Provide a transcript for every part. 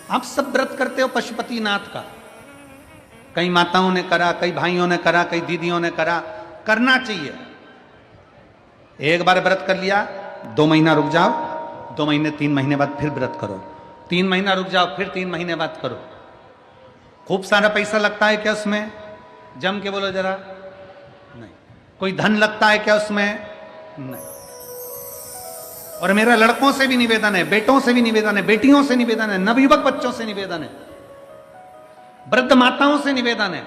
आप सब व्रत करते हो पशुपतिनाथ का, कई माताओं ने करा, कई भाइयों ने करा, कई दीदियों ने करा, करना चाहिए। एक बार व्रत कर लिया, 2 महीना रुक जाओ, 2 महीने 3 महीने बाद फिर व्रत करो, 3 महीना रुक जाओ, फिर 3 महीने बाद करो। खूब सारा पैसा लगता है क्या उसमें? जम के बोलो जरा। नहीं। कोई धन लगता है क्या उसमें? नहीं। और मेरा लड़कों से भी निवेदन है, बेटों से भी निवेदन है, बेटियों से निवेदन है, नवयुवक बच्चों से निवेदन है, वृद्ध माताओं से निवेदन है।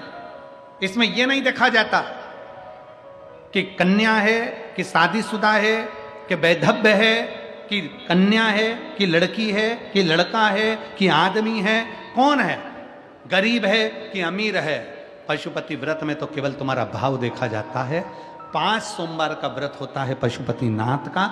इसमें यह नहीं देखा जाता कि कन्या है कि शादीशुदा है कि वैधव्य है कि कन्या है कि लड़की है कि लड़का है कि आदमी है, कौन है, गरीब है कि अमीर है। पशुपति व्रत में तो केवल तुम्हारा भाव देखा जाता है। 5 सोमवार का व्रत होता है पशुपतिनाथ का।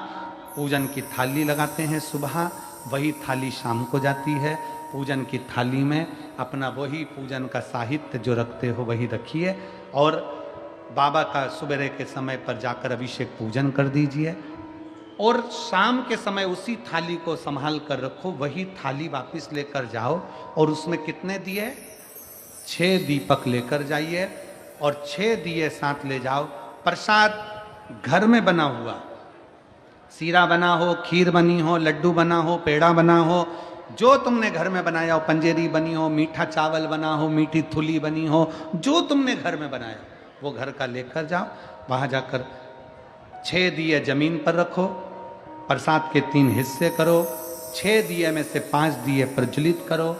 पूजन की थाली लगाते हैं सुबह, वही थाली शाम को जाती है। पूजन की थाली में अपना वही पूजन का साहित्य जो रखते हो वही रखिए, और बाबा का सुबह के समय पर जाकर अभिषेक पूजन कर दीजिए, और शाम के समय उसी थाली को संभाल कर रखो, वही थाली वापस लेकर जाओ, और उसमें कितने दिए? 6 दीपक लेकर जाइए, और 6 दिए साथ ले जाओ। प्रसाद घर में बना हुआ, सीरा बना हो, खीर बनी हो, लड्डू बना हो, पेड़ा बना हो, जो तुमने घर में बनाया हो, पंजेरी बनी हो, मीठा चावल बना हो, मीठी थुली बनी हो, जो तुमने घर में बनाया वो घर का लेकर जाओ। वहां जाकर 6 दिए जमीन पर रखो, प्रसाद के 3 हिस्से करो, 6 दिए में से 5 दिए प्रज्वलित करो,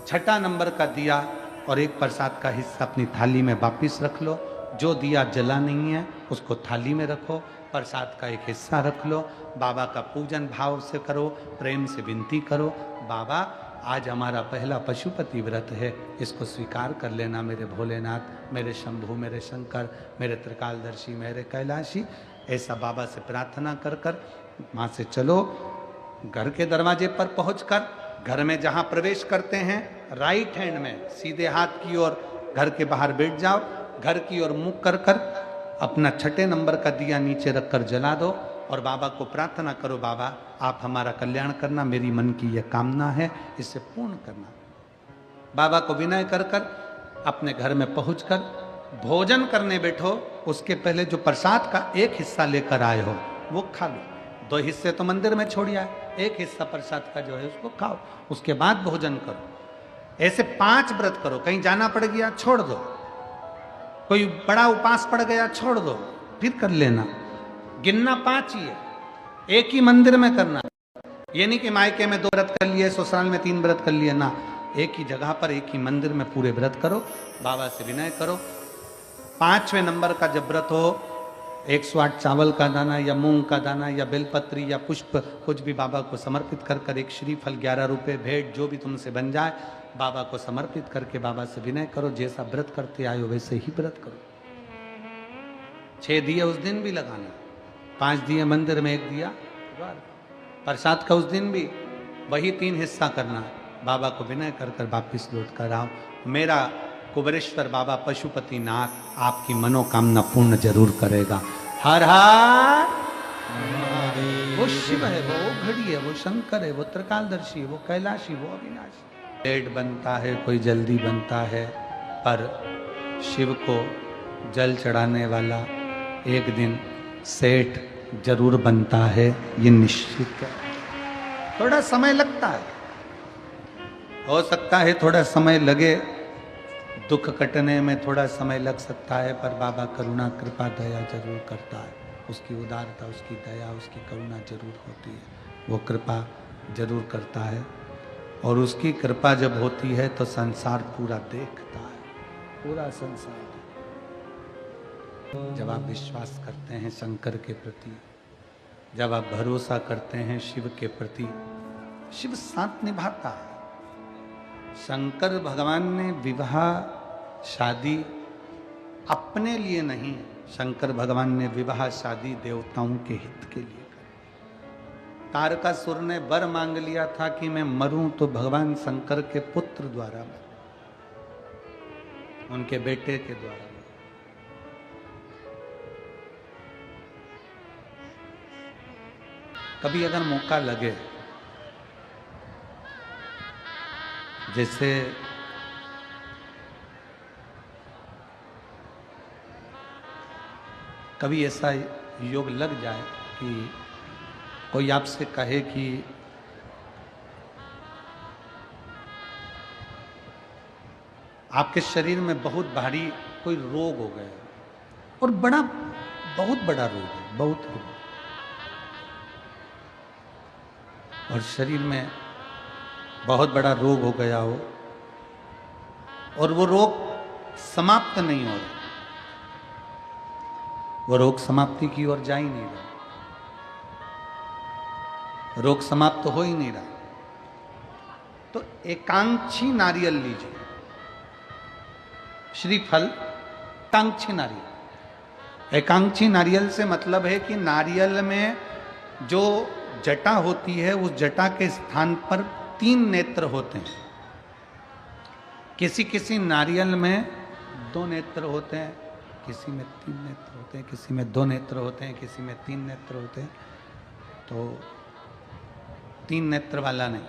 6ठा नंबर का दिया और एक प्रसाद का हिस्सा अपनी थाली में वापिस रख लो। जो दिया जला नहीं है उसको थाली में रखो, प्रसाद का एक हिस्सा रख लो, बाबा का पूजन भाव से करो, प्रेम से विनती करो, बाबा आज हमारा पहला पशुपति व्रत है, इसको स्वीकार कर लेना मेरे भोलेनाथ, मेरे शंभु, मेरे शंकर, मेरे त्रिकालदर्शी, मेरे कैलाशी। ऐसा बाबा से प्रार्थना कर कर वहाँ से चलो। घर के दरवाजे पर पहुंचकर घर में जहाँ प्रवेश करते हैं राइट हैंड में सीधे हाथ की ओर घर के बाहर बैठ जाओ, घर की ओर मुख कर कर अपना 6ठे नंबर का दिया नीचे रखकर जला दो, और बाबा को प्रार्थना करो, बाबा आप हमारा कल्याण करना, मेरी मन की यह कामना है, इसे पूर्ण करना। बाबा को विनय कर कर अपने घर में पहुंचकर भोजन करने बैठो, उसके पहले जो प्रसाद का एक हिस्सा लेकर आए हो वो खा लो। 2 हिस्से तो मंदिर में छोड़िया, एक हिस्सा प्रसाद का जो है उसको खाओ, उसके बाद भोजन करो। ऐसे 5 व्रत करो। कहीं जाना पड़ गया छोड़ दो, कोई बड़ा उपास पड़ गया छोड़ दो, फिर कर लेना। गिनना 5 ही है, एक ही मंदिर में करना। ये नहीं कि मायके में 2 व्रत कर लिए, ससुराल में 3 व्रत कर लिए, ना, एक ही जगह पर एक ही मंदिर में पूरे व्रत करो, बाबा से विनय करो। 5वें नंबर का जब व्रत हो, 108 चावल का दाना या मूंग का दाना या बेलपत्री या पुष्प कुछ भी बाबा को समर्पित कर कर, एक श्रीफल 11 रुपये भेंट जो भी तुमसे बन जाए बाबा को समर्पित करके बाबा से विनय करो, जैसा व्रत करते आए हो वैसे ही व्रत करो। 6 दिए उस दिन भी लगाना, 5 दिए मंदिर में, 1 दिया प्रसाद का उस दिन भी वही 3 हिस्सा करना, बाबा को विनय कर कर वापिस लौट कर आओ। मेरा कुबेरेश्वर बाबा पशुपतिनाथ आपकी मनोकामना पूर्ण जरूर करेगा। हर हर, वो शिव है, वो घड़ी है, वो शंकर है, वो त्रिकालदर्शी है, वो कैलाशी, वो अविनाशी। लेट बनता है, कोई जल्दी बनता है, पर शिव को जल चढ़ाने वाला एक दिन सेठ जरूर बनता है, ये निश्चित है। थोड़ा समय लगता है, हो सकता है थोड़ा समय लगे, दुख कटने में थोड़ा समय लग सकता है, पर बाबा करुणा कृपा दया जरूर करता है। उसकी उदारता, उसकी दया, उसकी करुणा जरूर होती है, वो कृपा जरूर करता है। और उसकी कृपा जब होती है तो संसार पूरा देखता है, पूरा संसार। जब आप विश्वास करते हैं शंकर के प्रति, जब आप भरोसा करते हैं शिव के प्रति, शिव साथ निभाता है। शंकर भगवान ने विवाह शादी अपने लिए नहीं, शंकर भगवान ने विवाह शादी देवताओं के हित के लिए करी। तारकासुर ने वर मांग लिया था कि मैं मरूं तो भगवान शंकर के पुत्र द्वारा मरूं, उनके बेटे के द्वारा। कभी अगर मौका लगे जैसे कभी ऐसा योग लग जाए कि कोई आपसे कहे कि आपके शरीर में बहुत भारी कोई रोग हो गया और बहुत बड़ा रोग है, बहुत रोग, और शरीर में बहुत बड़ा रोग हो गया हो और वो रोग समाप्त नहीं हो रहा, वो रोग समाप्ति की ओर जा ही नहीं रहा, रोग समाप्त हो ही नहीं रहा, तो एकांक्षी नारियल लीजिए, श्रीफल एकांक्षी नारियल। एकांक्षी नारियल से मतलब है कि नारियल में जो जटा होती है उस जटा के स्थान पर 3 नेत्र होते हैं। किसी किसी नारियल में 2 नेत्र होते हैं, किसी में 3 नेत्र होते हैं, किसी में 2 नेत्र होते हैं, किसी में 3 नेत्र होते हैं। तो 3 नेत्र वाला नहीं,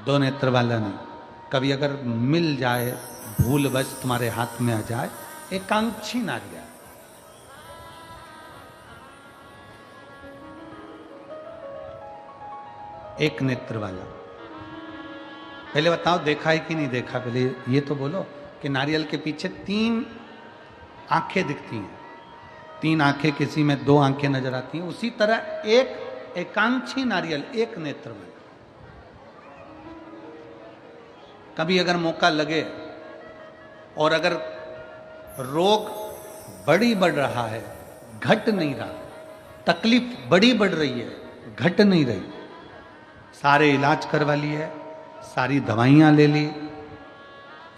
2 नेत्र वाला नहीं, कभी अगर मिल जाए, भूलवश तुम्हारे हाथ में आ जाए, एकांक्षी नारियल। एक नेत्र वाला। पहले बताओ देखा है कि नहीं देखा, पहले ये तो बोलो कि नारियल के पीछे 3 आंखें दिखती हैं, 3 आंखें, किसी में 2 आंखें नजर आती हैं। उसी तरह एक एकांक्षी नारियल, एक नेत्र वाला। कभी अगर मौका लगे और अगर रोग बढ़ रहा है, घट नहीं रहा, तकलीफ बढ़ रही है, घट नहीं रही, सारे इलाज करवा लिए, सारी दवाइयाँ ले ली,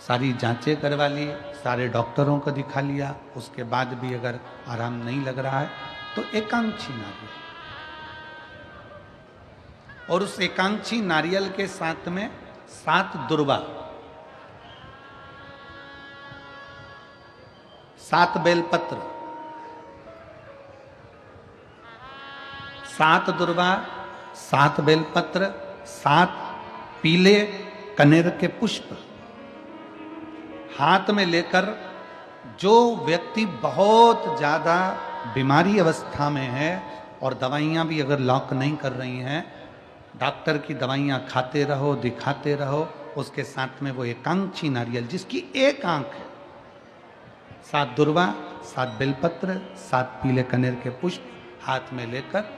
सारी जांचें करवा ली, सारे डॉक्टरों को दिखा लिया, उसके बाद भी अगर आराम नहीं लग रहा है तो एकांक्षी नारियल। और उस एकांक्षी नारियल के साथ में 7 दुर्वा, 7 बेलपत्र, 7 दुर्वा, 7 बेलपत्र, 7 पीले कनेर के पुष्प हाथ में लेकर, जो व्यक्ति बहुत ज्यादा बीमारी अवस्था में है और दवाइयां भी अगर लॉक नहीं कर रही हैं, डॉक्टर की दवाइयां खाते रहो, दिखाते रहो, उसके साथ में वो एकांक्षी नारियल जिसकी एक आंख है, 7 दुर्वा, 7 बेलपत्र, 7 पीले कनेर के पुष्प हाथ में लेकर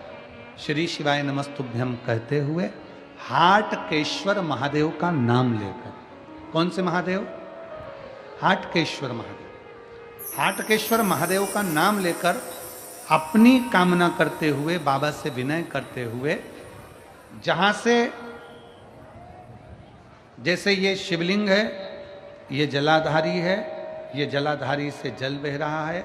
श्री शिवाय नमस्तुभ्यम कहते हुए हाटकेश्वर महादेव का नाम लेकर। कौन से महादेव? हाटकेश्वर महादेव। हाटकेश्वर महादेव का नाम लेकर अपनी कामना करते हुए, बाबा से विनय करते हुए, जहां से, जैसे ये शिवलिंग है, ये जलाधारी है, ये जलाधारी से जल बह रहा है,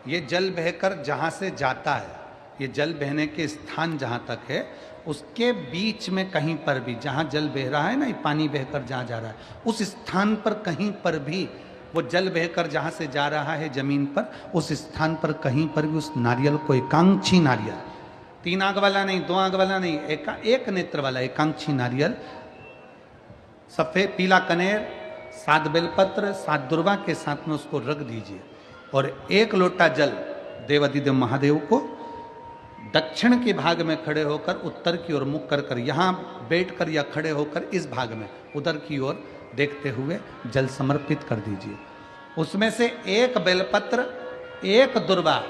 ये जल बहकर जहां से जाता है, ये जल बहने के स्थान जहां तक है, उसके बीच में कहीं पर भी, जहां जल बह रहा है ना, ये पानी बहकर जहां जा रहा है, उस स्थान पर कहीं पर भी, वो जल बहकर जहां से जा रहा है जमीन पर, उस स्थान पर कहीं पर भी उस नारियल को, एकांक्षी नारियल, 3 आंख वाला नहीं, 2 आंख वाला नहीं, एक नेत्र वाला एकांक्षी नारियल, सफेद पीला कनेर, 7 बेलपत्र, 7 दुर्वा के साथ में उसको रख दीजिए और 1 लोटा जल देवाधिदेव महादेव को दक्षिण के भाग में खड़े होकर, उत्तर की ओर मुख कर यहाँ बैठकर या खड़े होकर इस भाग में उधर की ओर देखते हुए जल समर्पित कर दीजिए। उसमें से 1 बेलपत्र, 1 दुर्वा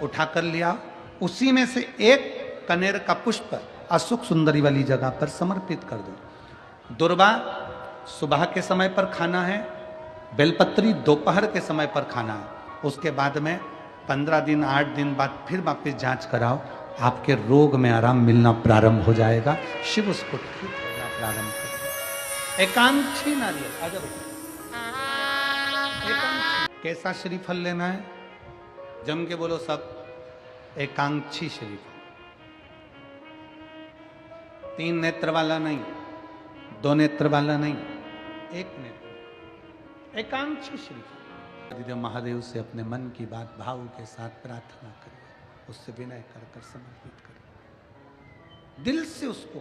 उठा कर लिया, उसी में से 1 कनेर का पुष्प अशोक सुंदरी वाली जगह पर समर्पित कर दो। दुर्वा सुबह के समय पर खाना है, बेलपत्री दोपहर के समय पर खाना है। उसके बाद में 15 दिन 8 दिन बाद फिर वापस जांच कराओ, आपके रोग में आराम मिलना प्रारंभ हो जाएगा, शिव उसको ठीक करना प्रारंभ कर। एकांक्षी नारियल, आजा एकांक्षी। कैसा श्रीफल लेना है? जम के बोलो सब, एकांक्षी श्रीफल। 3 नेत्र वाला नहीं, 2 नेत्र वाला नहीं, 1 नेत्र, एकांक्षी श्रीफल। आदिदेव महादेव से अपने मन की बात भाव के साथ प्रार्थना करिए, उससे विनय कर समर्पित करिए, दिल से उसको